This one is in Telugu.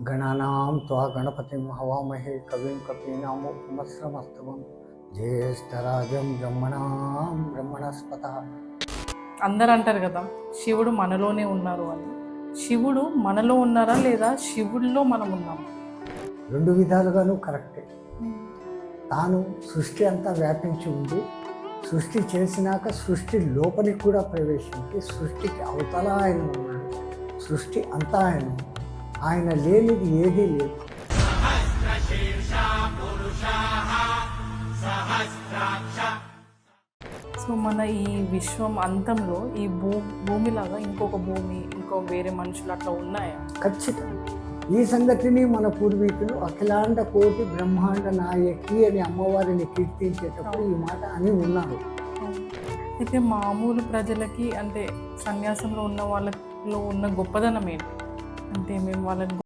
గణానాం త్వా గణపతిం హవామహే కవిం కపీనాముపమస్రవస్తవం జ్యేష్ఠరాజం బ్రహ్మణస్పత. అందరు అంటారు కదా శివుడు మనలోనే ఉన్నారు అని. శివుడు మనలో ఉన్నారా లేదా శివుడిలో మనం ఉన్నాం? రెండు విధాలుగాను కరెక్టే. తాను సృష్టి అంతా వ్యాపించి ఉంది. సృష్టి చేసినాక సృష్టి లోపలికి కూడా ప్రవేశించి సృష్టికి అవతల ఆయన ఉన్నాడు. సృష్టి అంతా ఆయన లేనిది ఏదీ లేదు. సో మన ఈ విశ్వం అంతంలో ఈ భూమిలాగా ఇంకొక భూమి, ఇంకో వేరే మనుషులు అట్లా ఉన్నాయా? ఖచ్చితంగా. ఈ సంగతిని మన పూర్వీకులు అఖిలాండ కోటి బ్రహ్మాండ నాయకి అని అమ్మవారిని కీర్తించేటప్పుడు ఈ మాట అని ఉన్నారు. అయితే మామూలు ప్రజలకి అంటే సన్యాసంలో ఉన్న వాళ్ళలో ఉన్న గొప్పదనం ఏంటి? అంటే మేము వాళ్ళని